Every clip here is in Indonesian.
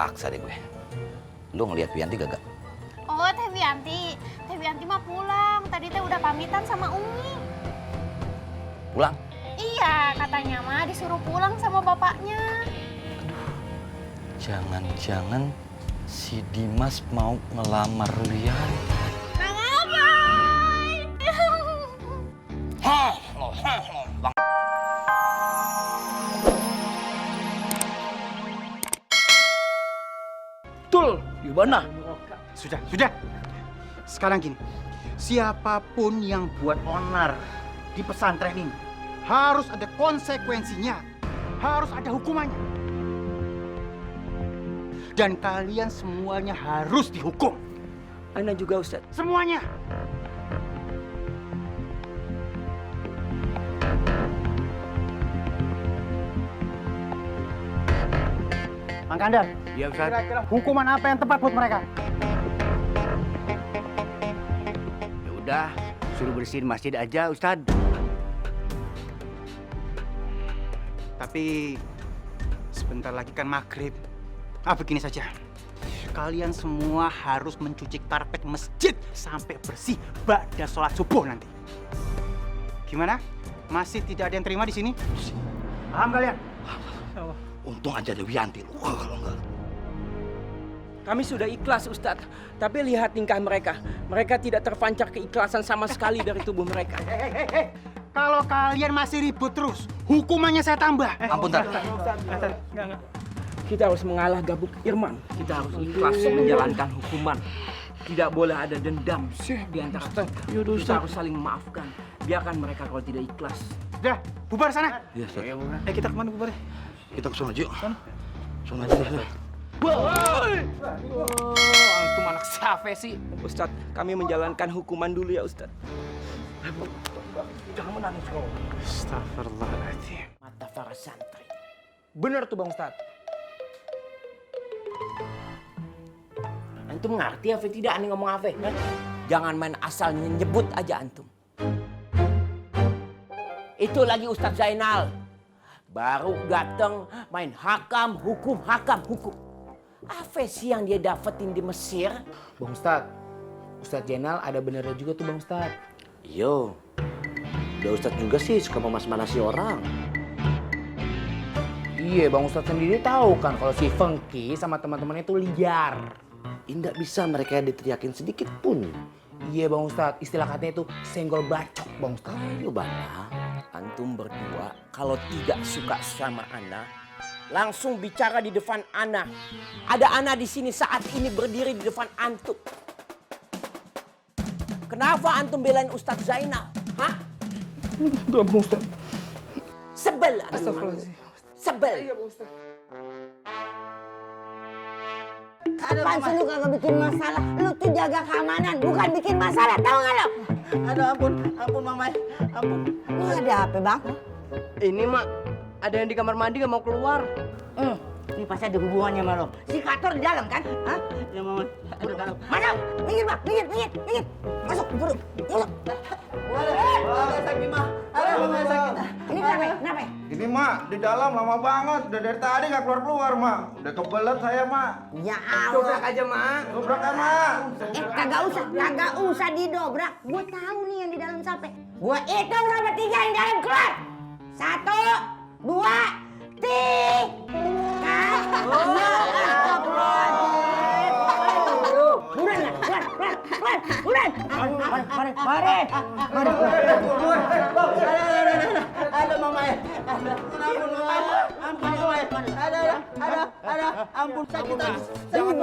Terpaksa deh gue. Lu ngeliat Wianti gak? Oh, Teh Wianti. Teh Wianti mah pulang. Tadi Teh udah pamitan sama Umi. Pulang? Iya, katanya mah disuruh pulang sama bapaknya. Jangan-jangan si Dimas mau ngelamar Wianti. Bang Abai! Bang. Betul, gimana? Sudah. Sekarang gini, siapapun yang buat onar di pesantren ini harus ada konsekuensinya, harus ada hukumannya. Dan kalian semuanya harus dihukum. Ana juga Ustaz. Semuanya. Mang Kandar. Iya Ustaz. Kira-kira hukuman apa yang tepat buat mereka? Ya udah, suruh bersihin masjid aja Ustaz. Tapi sebentar lagi kan maghrib. Begini saja. Kalian semua harus mencuci karpet masjid sampai bersih ba'da sholat subuh nanti. Gimana? Masih tidak ada yang terima di sini? Paham kalian? Untung aja ada Wianti. Kalau enggak. Kami sudah ikhlas Ustadz, tapi lihat tingkah mereka. Mereka tidak terpancar keikhlasan sama sekali dari tubuh mereka. Hei. Kalau kalian masih ribut terus, hukumannya saya tambah. Ampun, Tar. Kita harus mengalah gabuk Irman. Kita harus ikhlas menjalankan hukuman. Tidak boleh ada dendam di antara kita. Kita harus saling memaafkan. Biarkan mereka kalau tidak ikhlas. Udah, bubar sana. Iya, Ustaz. Kita kemana bubar? Kita ke sana aja yuk. Sana aja. Antum anak siapa sih? Ustadz, kami menjalankan hukuman dulu ya Ustadz. Jangan menangis kau. Astagfirullahaladzim. Mata para santri. Bener tuh Bang Ustadz. Antum ngerti apa tidak aneh ngomong apa? Jangan main asal nyebut aja antum. Itu lagi Ustadz Zainal. Baru datang main hakam, hukum. Apa sih yang dia dapetin di Mesir? Bang Ustadz, Ustadz Zainal ada benernya juga tuh Bang Ustadz. Yo, udah Ustadz juga sih suka memas-manasi orang. Iya, Bang Ustadz sendiri tahu kan kalau si Fengki sama teman-temannya itu liar. Tidak bisa mereka diteriakin sedikit pun. Iya Bang Ustadz, istilah katanya itu senggol bacok Bang Ustadz. Ayo Bana, Antum berdua kalau tidak suka sama Ana, langsung bicara di depan Ana. Ada Ana di sini saat ini berdiri di depan antum. Kenapa antum belain Ustadz Zainal? Hah? Enggak Bang Ustadz. Sebel. Sebel. Apaan sih lu kagak bikin masalah? Lu tuh jaga keamanan, bukan bikin masalah, tahu nggak lo? Aduh ampun Mamai, ampun. Ini ada apa bang? Ini mak, ada yang di kamar mandi gak mau keluar. Ini pasti ada hubungannya sama lo. Si Kator di dalam kan? Hah? Ya Mamai, aduh dalam. Masuk, minggir bang, minggir. Masuk, buru, masuk. Ada sakit mah, ada Mamai sakit. Ini kenapa? Ini mak, di dalam lama banget. Udah dari tadi nggak keluar mak. Udah kebelet saya mak. Ya Allah. Dobrak aja mak. Dobrak kan mak. Kagak usah didobrak. Gua tahu nih yang di dalam siapa. Gua hitung sampai 3 yang dalam keluar. 1, 2, 3. Buran. Mari. Aduh Mamai, ampun Mamai. Ampun sakit. Jangan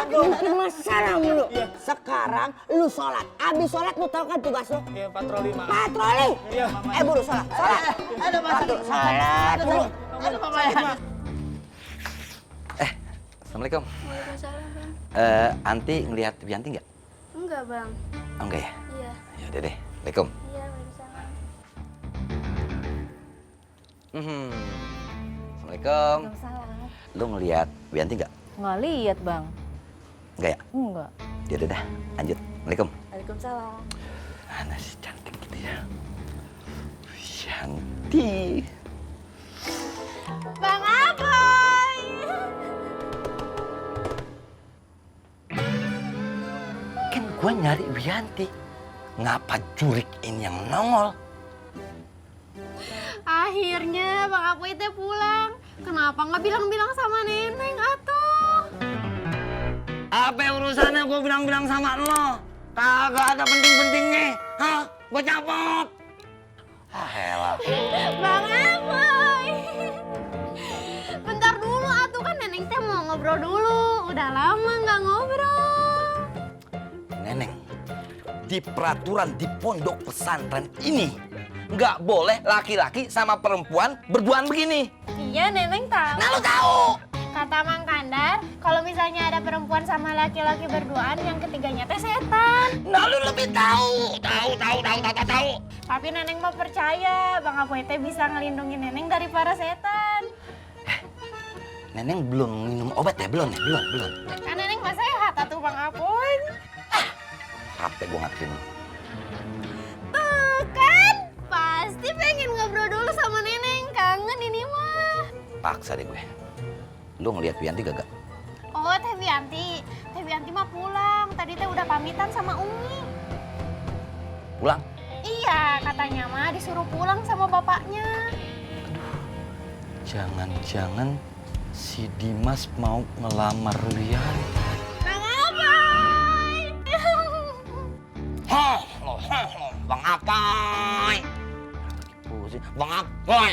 bikin masalah mulu. Sekarang lu sholat. Abis sholat lu tahu kan tugas lu? Iya patroli mak. Patroli. Iya. Buru sholat. Aduh Mamai. Sholat. Aduh Mamai. Assalamualaikum. Waalaikumsalam, Bang. Anti ngelihat Wianti nggak? Enggak, Bang. Oh, enggak ya? Iya. Ya udah deh. Assalamualaikum. Iya, Waalaikumsalam. Assalamualaikum. Salam. Lu ngelihat Wianti nggak? Nggak lihat bang. Enggak ya? Enggak. Ya udah, lanjut. Assalamualaikum. Waalaikumsalam. Mana sih cantik gitu ya? Wianti. Bang Abai. Gue nyari Wianti. Ngapa Jurik ini yang nongol? Akhirnya Bang Apoy teh pulang. Kenapa nggak bilang-bilang sama Neneng atuh? Apa urusannya gue bilang-bilang sama lo? Kagak ada penting-pentingnya. Hah? Gue capek. Ah, elah. Bang Apoy. Bentar dulu atuh, kan Neneng teh mau ngobrol dulu. Udah lama nggak ngobrol. Neneng, di peraturan di pondok pesantren ini nggak boleh laki-laki sama perempuan berduaan begini. Iya, Neneng tahu. Nah, lo tahu. Kata Mang Kandar, kalau misalnya ada perempuan sama laki-laki berduaan, yang ketiganya teh setan. Nah, lo lebih tahu. Tahu. Tapi Neneng mau percaya, Bang Apoy teh bisa ngelindungi Neneng dari para setan. Neneng belum minum obat ya? Belum. Kan Neneng mah sehat atuh Bang Apoy. Capek gue ngatin. Tuh kan, pasti pengen ngobrol dulu sama Neneng. Kangen ini mah. Paksa deh gue. Lu ngeliat Wianti gak? Oh, Teh Wianti. Teh Wianti mah pulang. Tadi teh udah pamitan sama Umi. Pulang? Iya, katanya mah disuruh pulang sama bapaknya. Jangan-jangan si Dimas mau ngelamar Wianti. Bang Apoy! Bang Apoy! Bang Apoy!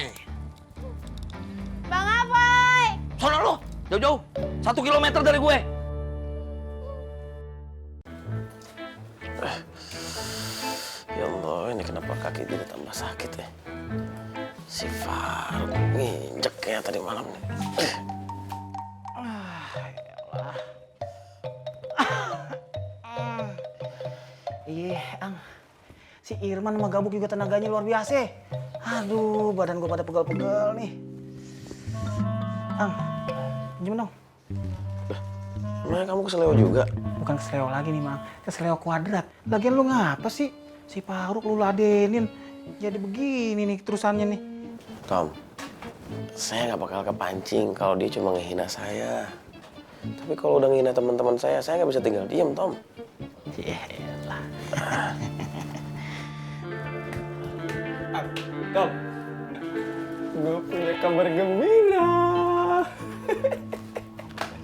Bang Apoy! Sono lu, jauh-jauh, 1 kilometer dari gue. Ya Allah, ini kenapa kaki dia tambah sakit ya? Si Faruk nginjek kayak tadi malam nih. Iya, Ang. Si Irman sama Gabuk juga tenaganya luar biasa. Aduh, badan gue pada pegal-pegal nih. Ang, pinjem dong. Emang kamu keseleo juga? Bukan keseleo lagi nih, Mang. Keseleo kuadrat. Lagian lu ngapa sih? Si Faruk lu ladenin. Jadi begini nih terusannya nih. Tom, saya nggak bakal kepancing kalau dia cuma ngehina saya. Tapi kalau udah ngehina teman-teman saya nggak bisa tinggal diem, Tom. Yaelah. Tom, gue punya kabar gembira.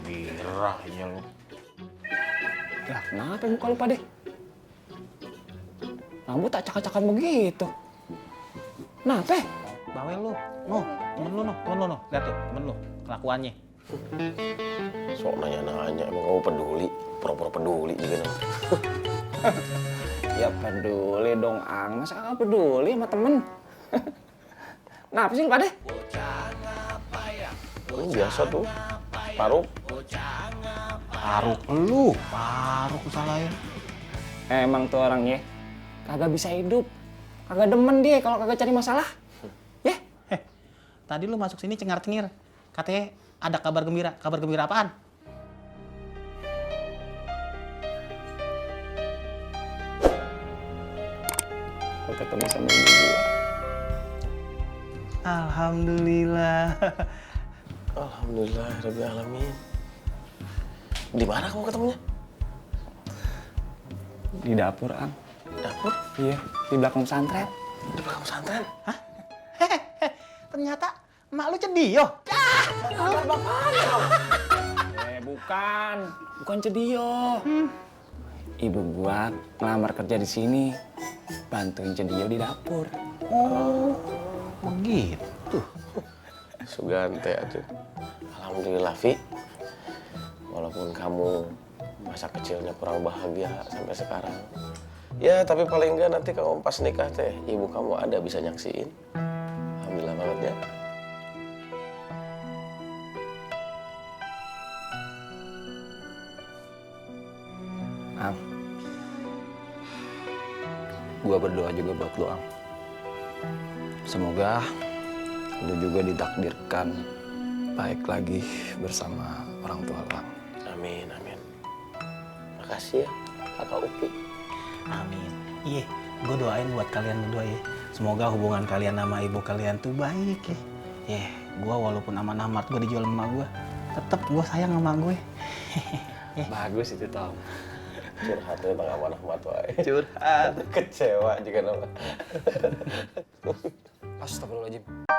Gembira ya lu. Lah, kenapa muka lu Pak deh? Rambut acak-acakan begitu. Kenapa? Bawel lu. No, temen lu no. Lihat tuh, temen lu. Kelakuannya. Sok nanya-nanya, emang kamu peduli? Pura-pura peduli juga no. Ya peduli dong, Ang. Masa kakak peduli sama temen? Kenapa sih Pak deh? Ini biasa tuh. Faruk. Faruk lu salahin. Emang tuh orangnya kagak bisa hidup. Kagak demen dia kalau kagak cari masalah. Ya? Tadi lu masuk sini cengar-cengir. Katanya ada kabar gembira. Kabar gembira apaan? Aku ketemu sama ibu gua. Alhamdulillah. Alhamdulillah, Rabbil Alamin. Di mana kamu ketemunya? Di dapur, Ang. Dapur? Iya, di belakang pesantren. Di belakang pesantren? Hah? Ternyata emak lu cedio. Bukan cedio. Ibu gua ngelamar kerja di sini, bantuin cedio di dapur. Oh, begitu. Sugante atuh. Alhamdulillah, Vi. Walaupun kamu masa kecilnya kurang bahagia sampai sekarang. Ya, tapi paling enggak nanti kamu pas nikah teh, ibu kamu ada bisa nyaksiin. Alhamdulillah banget ya. Am, gua berdoa juga buat lu, Am. Semoga lu juga ditakdirkan baik lagi bersama orang tua lu, Am. Amin, amin. Makasih ya, Kakak Upi. Amin. Iya, gue doain buat kalian berdua ya. Semoga hubungan kalian sama ibu kalian tuh baik ya. Gue walaupun aman-amat gue dijual sama gue, tetap gue sayang sama gue. Bagus itu, Tom. Curhat tentang amanah mat wae. Curhat. Kecewa juga nama. Astagfirullahaladzim.